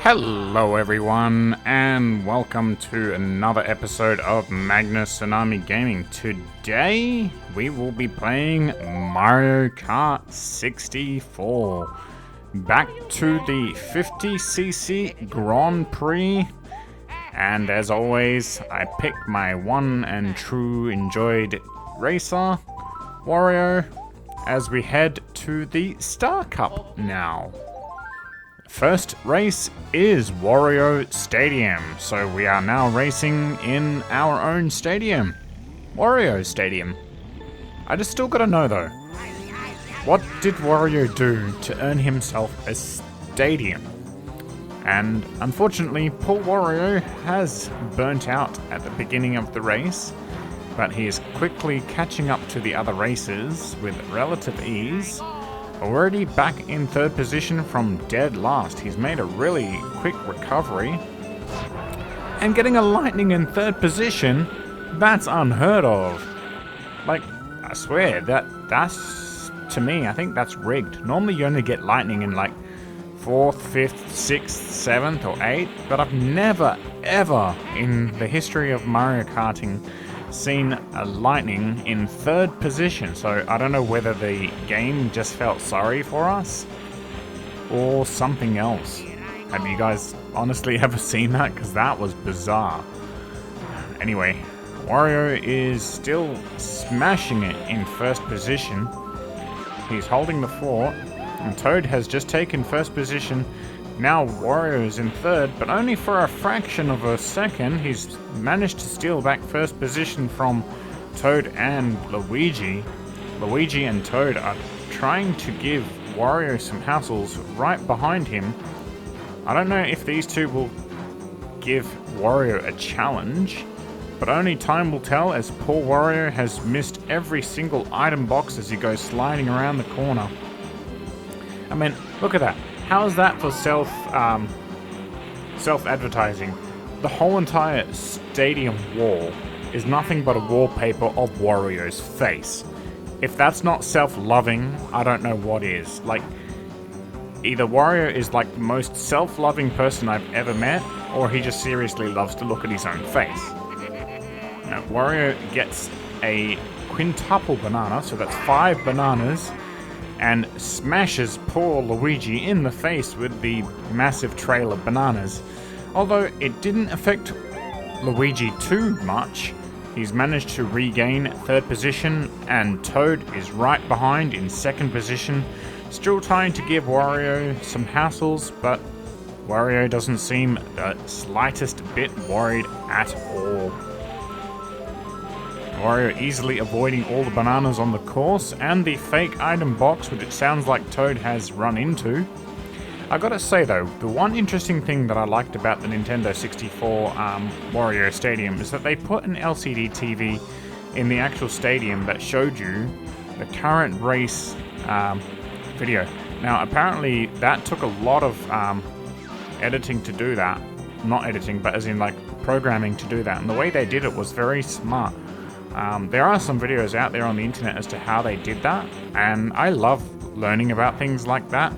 Hello everyone, and welcome to another episode of Magnus Tsunami Gaming. Today, we will be playing Mario Kart 64. Back to the 50cc Grand Prix. And as always, I pick my one and true enjoyed racer, Wario, as we head to the Star Cup now. First race is Wario Stadium, so we are now racing in our own stadium, Wario Stadium. I just still gotta know though, what did Wario do to earn himself a stadium? And unfortunately, poor Wario has burnt out at the beginning of the race, but he is quickly catching up to the other racers with relative ease. Already back in third position from dead last. He's made a really quick recovery. And getting a lightning in third position, that's unheard of. Like, I swear, that's, to me, I think that's rigged. Normally you only get lightning in like 4th, 5th, 6th, 7th or 8th, but I've never, ever in the history of Mario Karting seen a lightning in third position, so I don't know whether the game just felt sorry for us or something else. Have you guys honestly ever seen that? Because that was bizarre. Anyway, Wario is still smashing it in first position. He's holding the fort, and Toad has just taken first position. Now Wario is in third, but only for a fraction of a second. He's managed to steal back first position from Toad and Luigi. Luigi and Toad are trying to give Wario some hassles right behind him. I don't know if these two will give Wario a challenge, but only time will tell, as poor Wario has missed every single item box as he goes sliding around the corner. I mean, look at that. How is that for self-advertising? The whole entire stadium wall is nothing but a wallpaper of Wario's face. If that's not self-loving, I don't know what is. Like, either Wario is like the most self-loving person I've ever met, or he just seriously loves to look at his own face. Now, Wario gets a quintuple banana, so that's 5 bananas, and smashes poor Luigi in the face with the massive trail of bananas. Although it didn't affect Luigi too much, he's managed to regain third position, and Toad is right behind in second position, still trying to give Wario some hassles, but Wario doesn't seem the slightest bit worried at all. Wario easily avoiding all the bananas on the course and the fake item box, which it sounds like Toad has run into. I gotta say though, the one interesting thing that I liked about the Nintendo 64 Wario Stadium is that they put an LCD TV in the actual stadium that showed you the current race video. Now apparently that took a lot of editing to do that. Not editing, but as in like programming to do that. And the way they did it was very smart. There are some videos out there on the internet as to how they did that, and I love learning about things like that.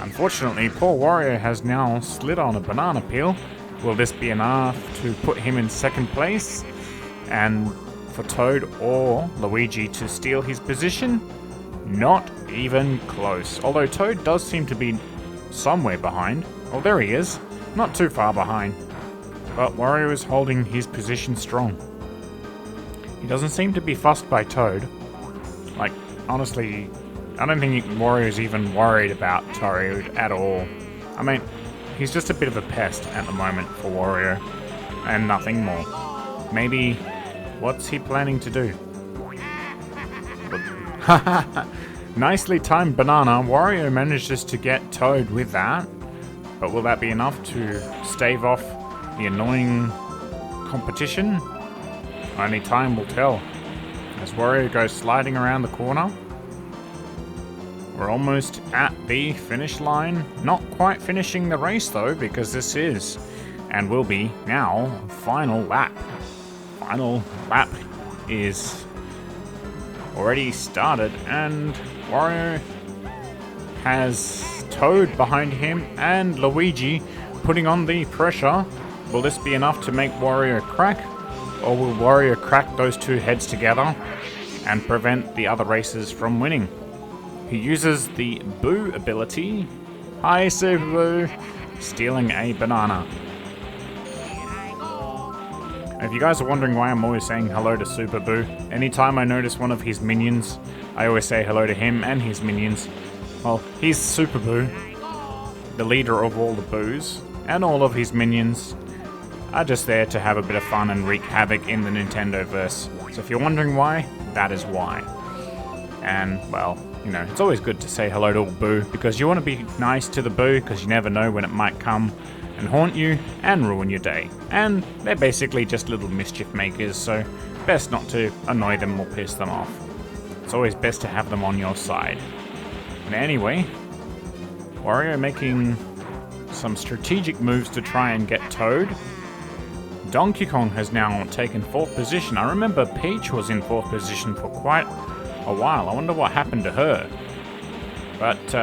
Unfortunately, poor Wario has now slid on a banana peel. Will this be enough to put him in second place, and for Toad or Luigi to steal his position? Not even close. Although Toad does seem to be somewhere behind. Oh, there he is. Not too far behind. But Wario is holding his position strong. He doesn't seem to be fussed by Toad. Like, honestly, I don't think Wario's even worried about Toad at all. I mean, he's just a bit of a pest at the moment for Wario, and nothing more. Maybe, what's he planning to do? Nicely timed banana. Wario manages to get Toad with that, but will that be enough to stave off the annoying competition? Only time will tell. As Wario goes sliding around the corner. We're almost at the finish line. Not quite finishing the race though, because this is, and will be now, final lap. Final lap is already started, and Wario has Toad behind him and Luigi putting on the pressure. Will this be enough to make Wario crack? Or will Wario crack those two heads together and prevent the other racers from winning? He uses the Boo ability. Hi, Super Boo! Stealing a banana. If you guys are wondering why I'm always saying hello to Super Boo, anytime I notice one of his minions, I always say hello to him and his minions. Well, he's Super Boo, the leader of all the Boos, and all of his minions are just there to have a bit of fun and wreak havoc in the Nintendo-verse. So if you're wondering why, that is why. And, well, you know, it's always good to say hello to a Boo, because you want to be nice to the Boo, because you never know when it might come and haunt you and ruin your day. And they're basically just little mischief makers, so best not to annoy them or piss them off. It's always best to have them on your side. And anyway, Wario making some strategic moves to try and get Toad. Donkey Kong has now taken 4th position. I remember Peach was in 4th position for quite a while. I wonder what happened to her. But,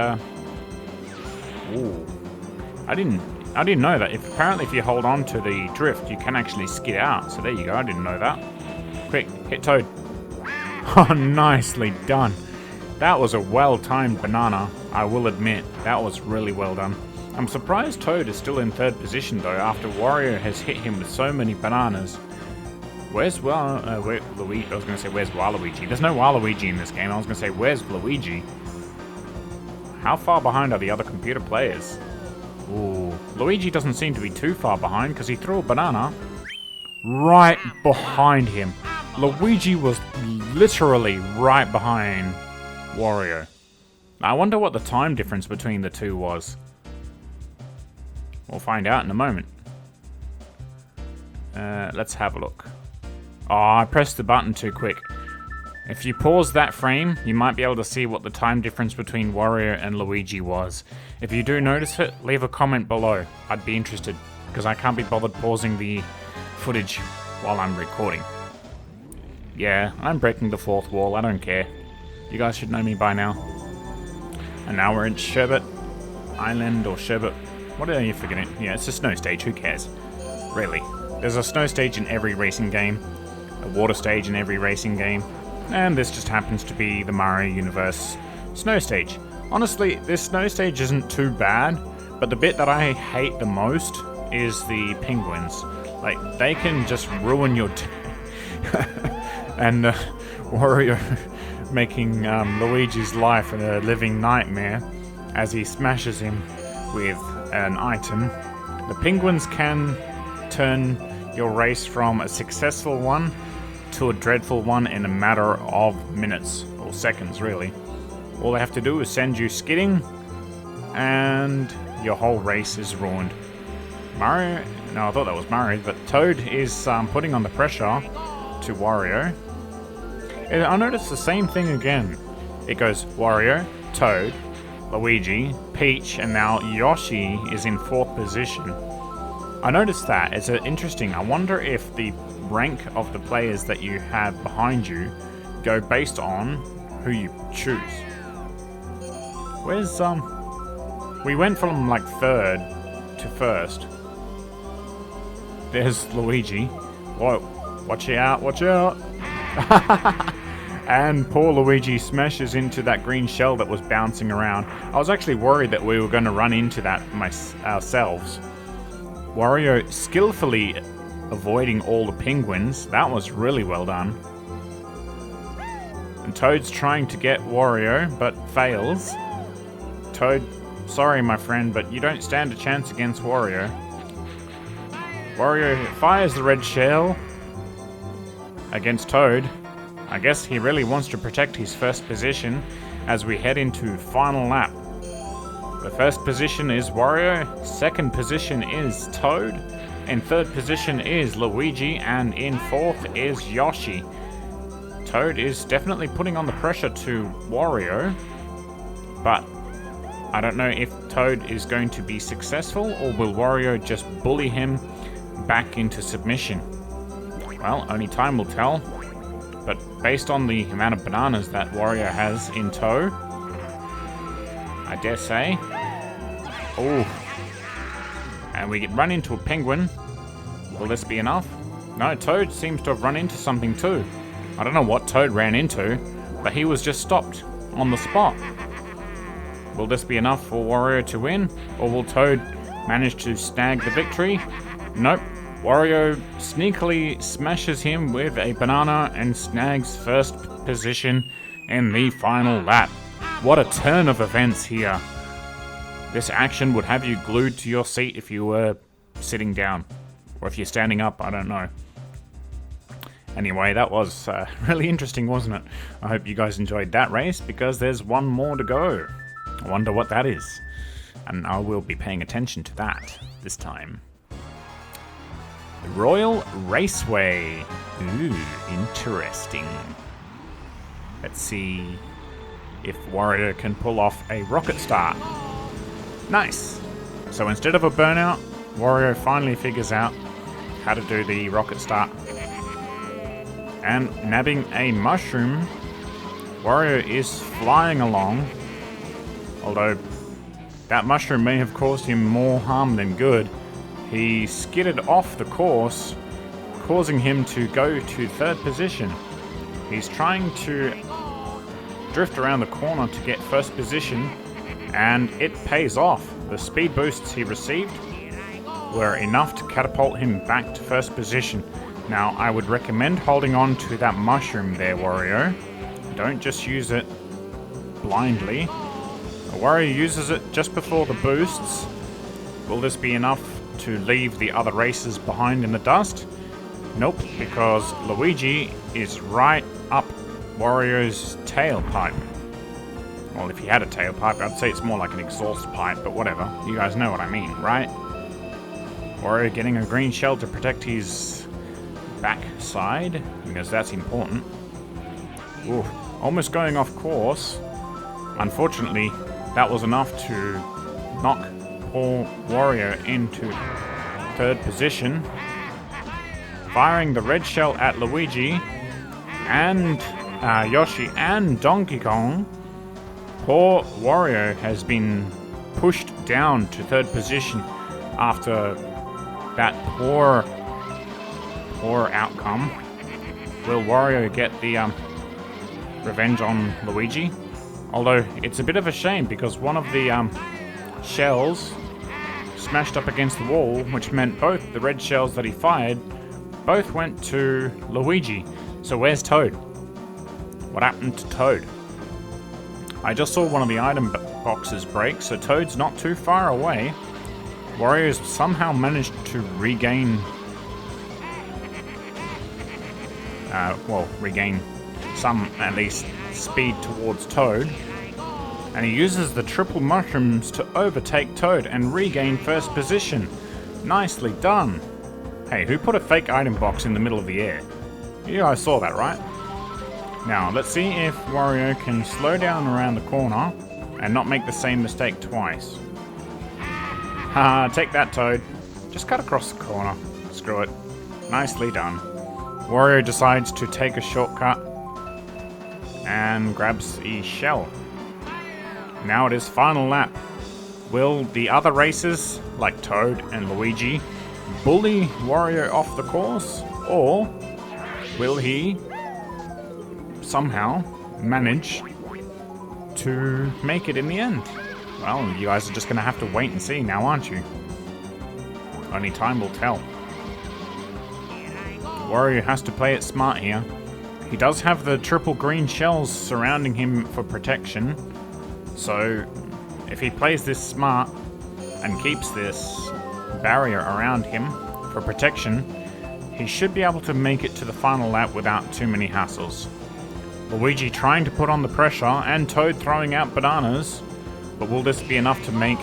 ooh. I didn't know that. Apparently if you hold on to the drift, you can actually skid out. So there you go, I didn't know that. Quick, hit Toad. Oh, nicely done. That was a well-timed banana, I will admit. That was really well done. I'm surprised Toad is still in 3rd position though, after Wario has hit him with so many bananas. Where's Luigi? I was going to say, where's Waluigi? There's no Waluigi in this game. I was going to say, where's Luigi? How far behind are the other computer players? Ooh, Luigi doesn't seem to be too far behind because he threw a banana right behind him. Luigi was literally right behind Wario. I wonder what the time difference between the two was. We'll find out in a moment. Let's have a look. Oh, I pressed the button too quick. If you pause that frame, you might be able to see what the time difference between Wario and Luigi was. If you do notice it, leave a comment below. I'd be interested, because I can't be bothered pausing the footage while I'm recording. Yeah, I'm breaking the 4th wall, I don't care. You guys should know me by now. And now we're in Sherbet Island, or Sherbet... What are you forgetting? Yeah, it's a snow stage, who cares? Really. There's a snow stage in every racing game, a water stage in every racing game, and this just happens to be the Mario Universe snow stage. Honestly, this snow stage isn't too bad, but the bit that I hate the most is the penguins. Like, they can just ruin your day. And Wario making Luigi's life a living nightmare as he smashes him with an item. The penguins can turn your race from a successful one to a dreadful one in a matter of minutes, or seconds really. All they have to do is send you skidding, and your whole race is ruined. Mario, no, I thought that was Mario, but Toad is putting on the pressure to Wario. And I noticed the same thing again. It goes Wario, Toad, Luigi, Peach, and now Yoshi is in 4th position. I noticed that. It's interesting. I wonder if the rank of the players that you have behind you go based on who you choose. Where's, we went from, like, 3rd to 1st. There's Luigi. Whoa. Watch out, watch out. And poor Luigi smashes into that green shell that was bouncing around. I was actually worried that we were going to run into that ourselves. Wario skillfully avoiding all the penguins. That was really well done. And Toad's trying to get Wario, but fails. Toad, sorry my friend, but you don't stand a chance against Wario. Wario fires the red shell against Toad. I guess he really wants to protect his 1st position as we head into final lap. The 1st position is Wario, 2nd position is Toad, in 3rd position is Luigi, and in 4th is Yoshi. Toad is definitely putting on the pressure to Wario, but I don't know if Toad is going to be successful, or will Wario just bully him back into submission? Well, only time will tell. But based on the amount of bananas that Wario has in tow, I dare say Oh. And we get run into a penguin. Will this be enough? No, Toad seems to have run into something too. I don't know what Toad ran into, but he was just stopped on the spot. Will this be enough for Wario to win? Or will Toad manage to snag the victory? Nope. Wario sneakily smashes him with a banana and snags first position in the final lap. What a turn of events here. This action would have you glued to your seat if you were sitting down. Or if you're standing up, I don't know. Anyway, that was really interesting, wasn't it? I hope you guys enjoyed that race, because there's one more to go. I wonder what that is. And I will be paying attention to that this time. The Royal Raceway. Ooh, interesting. Let's see if Wario can pull off a rocket start. Nice. So instead of a burnout, Wario finally figures out how to do the rocket start. And nabbing a mushroom, Wario is flying along. Although that mushroom may have caused him more harm than good. He skidded off the course, causing him to go to third position. He's trying to drift around the corner to get first position, and it pays off. The speed boosts he received were enough to catapult him back to first position. Now, I would recommend holding on to that mushroom there, Wario. Don't just use it blindly. Wario uses it just before the boosts. Will this be enough to leave the other racers behind in the dust? Nope, because Luigi is right up Wario's tailpipe. Well, if he had a tailpipe, I'd say it's more like an exhaust pipe, but whatever. You guys know what I mean, right? Wario getting a green shell to protect his backside, because that's important. Ooh, almost going off course. Unfortunately, that was enough to knock poor Wario into third position. Firing the red shell at Luigi and Yoshi and Donkey Kong. Poor Wario has been pushed down to third position after that poor outcome. Will Wario get the revenge on Luigi? Although it's a bit of a shame, because one of the shells smashed up against the wall, which meant both the red shells that he fired both went to Luigi. So where's Toad? What happened to Toad? I just saw one of the item boxes break, so Toad's not too far away. Wario's somehow managed to regain regain some, at least, speed towards Toad. And he uses the triple mushrooms to overtake Toad and regain first position. Nicely done. Hey, who put a fake item box in the middle of the air? You guys saw that, right? Now, let's see if Wario can slow down around the corner and not make the same mistake twice. Haha, take that, Toad. Just cut across the corner. Screw it. Nicely done. Wario decides to take a shortcut and grabs the shell. Now it is final lap. Will the other racers, like Toad and Luigi, bully Wario off the course? Or will he somehow manage to make it in the end? Well, you guys are just going to have to wait and see now, aren't you? Only time will tell. Wario has to play it smart here. He does have the triple green shells surrounding him for protection. So, if he plays this smart and keeps this barrier around him for protection, he should be able to make it to the final lap without too many hassles. Luigi trying to put on the pressure, and Toad throwing out bananas, but will this be enough to make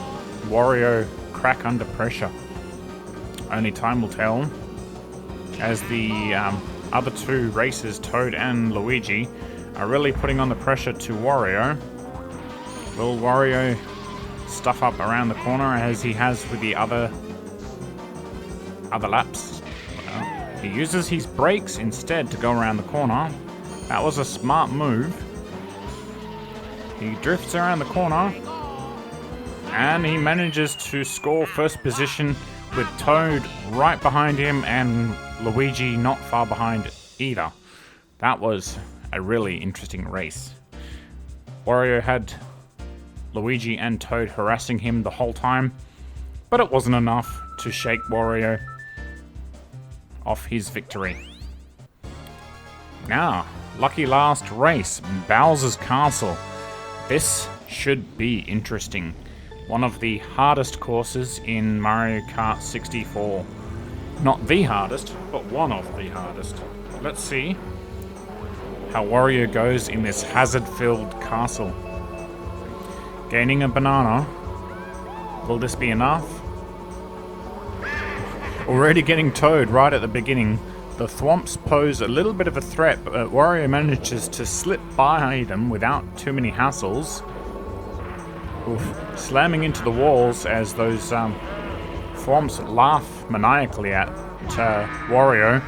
Wario crack under pressure? Only time will tell, as the other two racers, Toad and Luigi, are really putting on the pressure to Wario. Will Wario stuff up around the corner as he has with the other laps? He uses his brakes instead to go around the corner. That was a smart move. He drifts around the corner And he manages to score first position with Toad right behind him and Luigi not far behind either. That was a really interesting race. Wario had Luigi and Toad harassing him the whole time, but it wasn't enough to shake Wario off his victory. Now, lucky last race, Bowser's Castle. This should be interesting. One of the hardest courses in Mario Kart 64. Not the hardest, but one of the hardest. Let's see how Wario goes in this hazard-filled castle. Gaining a banana. Will this be enough? Already getting Toad right at the beginning. The thwomps pose a little bit of a threat, but Wario manages to slip by them without too many hassles. Oof. Slamming into the walls as those thwomps laugh maniacally at Wario.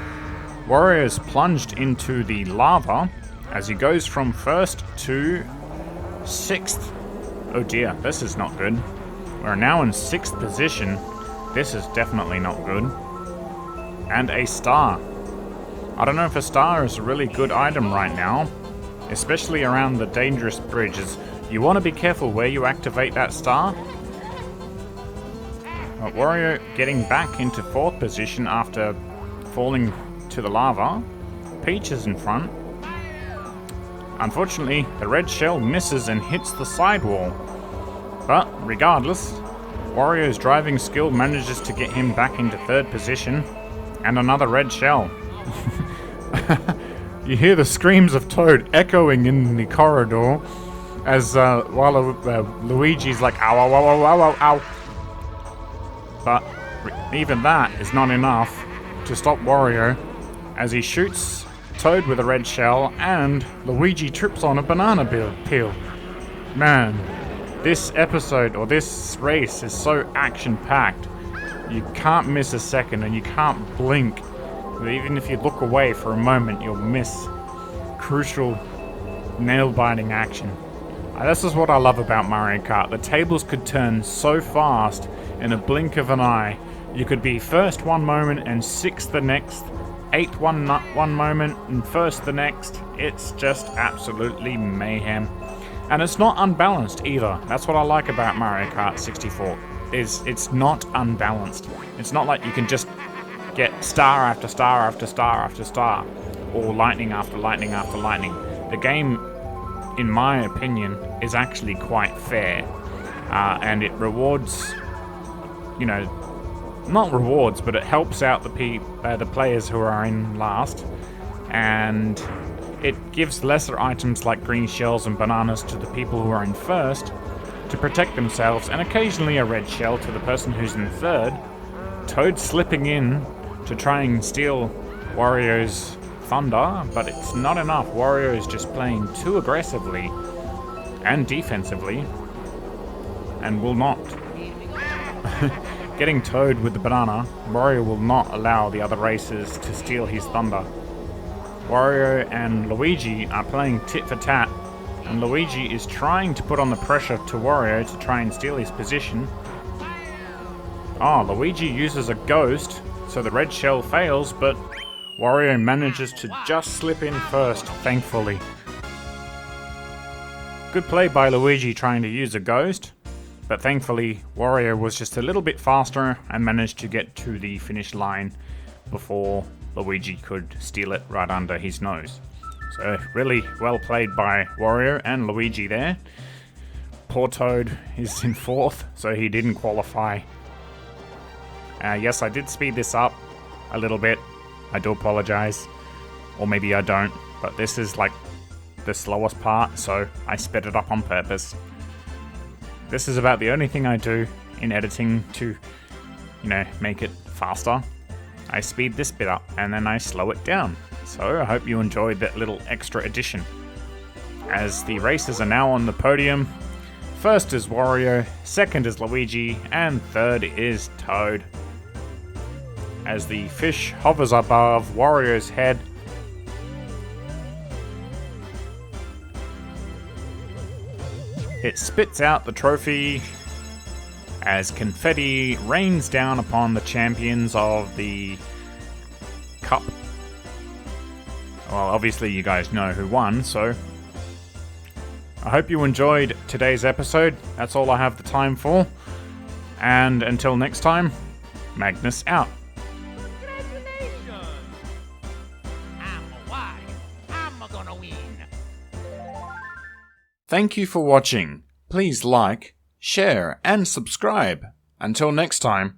Wario's plunged into the lava as he goes from first to 6th. Oh dear, this is not good. We're now in 6th position. This is definitely not good. And a star. I don't know if a star is a really good item right now, especially around the dangerous bridges. You want to be careful where you activate that star. But Wario getting back into 4th position after falling to the lava. Peach is in front. Unfortunately, the red shell misses and hits the sidewall. But regardless, Wario's driving skill manages to get him back into 3rd position. And another red shell. You hear the screams of Toad echoing in the corridor as while Luigi's like, ow, ow, ow, ow, ow, ow. But even that is not enough to stop Wario as he shoots Toad with a red shell and Luigi trips on a banana peel. Man, this episode or this race is so action-packed. You can't miss a second and you can't blink. Even if you look away for a moment, you'll miss crucial nail-biting action. This is what I love about Mario Kart. The tables could turn so fast in a blink of an eye. You could be first one moment and 6th the next, 8th one moment and 1st the next. It's just absolutely mayhem. And it's not unbalanced either. That's what I like about Mario Kart 64. It's not unbalanced. It's not like you can just get star after star after star after star, or lightning after lightning after lightning. The game, in my opinion, is actually quite fair, and it rewards, not rewards, but it helps out the players who are in last, and it gives lesser items like green shells and bananas to the people who are in first to protect themselves, and occasionally a red shell to the person who's in third. Toad slipping in to try and steal Wario's thunder, but it's not enough. Wario is just playing too aggressively and defensively and will not. Getting Toad with the banana, Wario will not allow the other racers to steal his thunder. Wario and Luigi are playing tit for tat, and Luigi is trying to put on the pressure to Wario to try and steal his position. Luigi uses a ghost, so the red shell fails, but Wario manages to just slip in first, thankfully. Good play by Luigi trying to use a ghost, but thankfully Wario was just a little bit faster and managed to get to the finish line before Luigi could steal it right under his nose. So really well played by Wario and Luigi there. Poor Toad is in 4th, so he didn't qualify. Yes, I did speed this up a little bit. I do apologize. Or maybe I don't, but this is like the slowest part, so I sped it up on purpose. This is about the only thing I do in editing to, make it faster. I speed this bit up and then I slow it down. So I hope you enjoyed that little extra addition. As the racers are now on the podium, first is Wario, second is Luigi, and third is Toad. As the fish hovers above Wario's head, it spits out the trophy as confetti rains down upon the champions of the Cup. Well, obviously you guys know who won, so I hope you enjoyed today's episode. That's all I have the time for. And until next time, Magnus out. Congratulations! I'm Wario. I'm gonna win. Thank you for watching. Please like, share, and subscribe. Until next time.